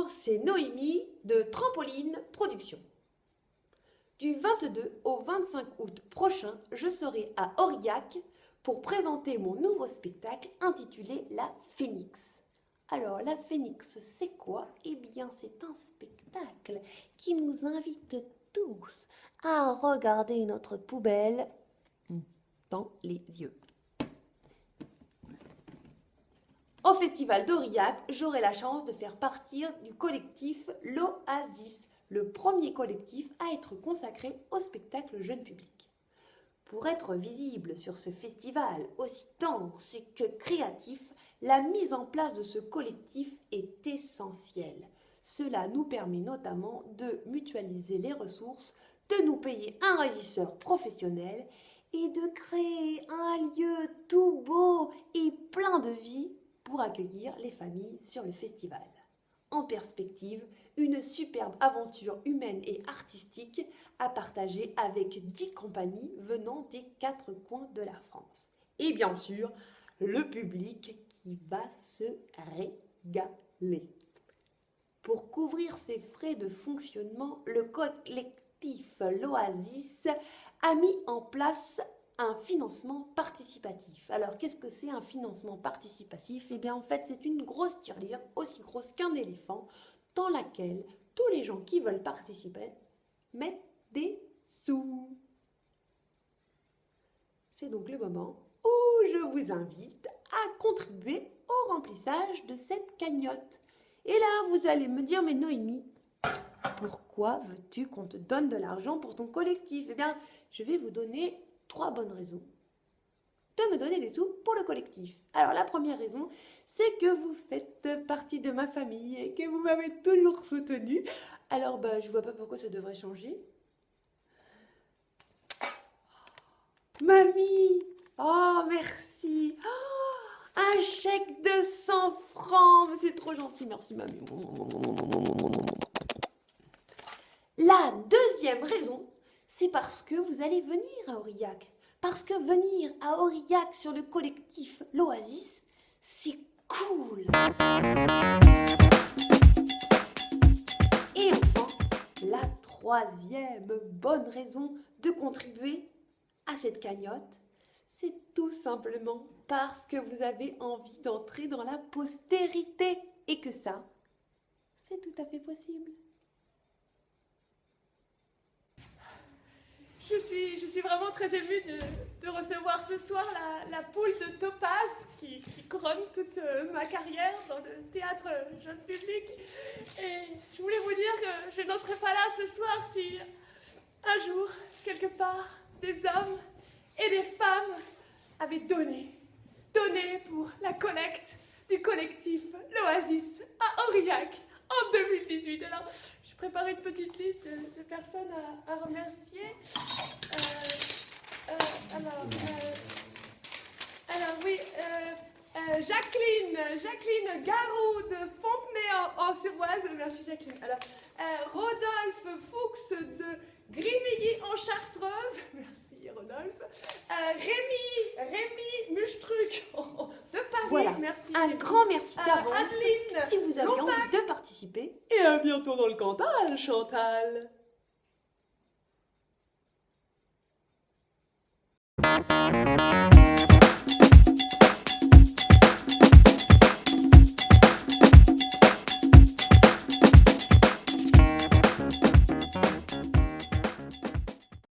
Bonjour, c'est Noémie de Trampoline Production. Du 22 au 25 août prochain, je serai à Aurillac pour présenter mon nouveau spectacle intitulé La Phénix. Alors, La Phénix, c'est quoi? Eh bien, c'est un spectacle qui nous invite tous à regarder notre poubelle dans les yeux. Au Festival d'Aurillac, j'aurai la chance de faire partie du collectif L'Oasis, le premier collectif à être consacré au spectacle jeune public. Pour être visible sur ce festival aussi dense que créatif, la mise en place de ce collectif est essentielle. Cela nous permet notamment de mutualiser les ressources, de nous payer un régisseur professionnel et de créer un lieu tout beau et plein de vie pour accueillir les familles sur le festival. En perspective, une superbe aventure humaine et artistique à partager avec 10 compagnies venant des 4 coins de la France. Et bien sûr, le public qui va se régaler. Pour couvrir ses frais de fonctionnement, le collectif L'Oasis a mis en place un financement participatif. Alors, qu'est-ce que c'est un financement participatif? Eh bien, en fait, c'est une grosse tirelire, aussi grosse qu'un éléphant, dans laquelle tous les gens qui veulent participer mettent des sous. C'est donc le moment où je vous invite à contribuer au remplissage de cette cagnotte. Et là, vous allez me dire, mais Noémie, pourquoi veux-tu qu'on te donne de l'argent pour ton collectif? Eh bien, je vais vous donner 3 bonnes raisons de me donner des sous pour le collectif. Alors la première raison, c'est que vous faites partie de ma famille et que vous m'avez toujours soutenue. Alors je vois pas pourquoi ça devrait changer. Mamie, oh merci, oh, un chèque de 100 francs, c'est trop gentil, merci mamie. La deuxième raison, c'est parce que vous allez venir à Aurillac. Parce que venir à Aurillac sur le collectif L'Oasis, c'est cool. Et enfin, la troisième bonne raison de contribuer à cette cagnotte, c'est tout simplement parce que vous avez envie d'entrer dans la postérité et que ça, c'est tout à fait possible. Je suis vraiment très émue de recevoir ce soir la poule de Topaz qui couronne toute ma carrière dans le théâtre jeune public. Et je voulais vous dire que je n'en serais pas là ce soir si un jour, quelque part, des hommes et des femmes avaient donné pour la collecte du collectif L'Oasis à Aurillac en 2018. Alors, j'ai préparé une petite liste de personnes à remercier. Alors oui, Jacqueline Garou de Fontenay-en-Sévoise, merci Jacqueline. Alors, Rodolphe Fuchs de Grimilly en Chartreuse, merci Rodolphe. Rémi Mustruc de Paris, voilà. merci. Un grand merci d'avance Adeline si vous avez Lombac. envie de participer. Et à bientôt dans le Cantal, Chantal.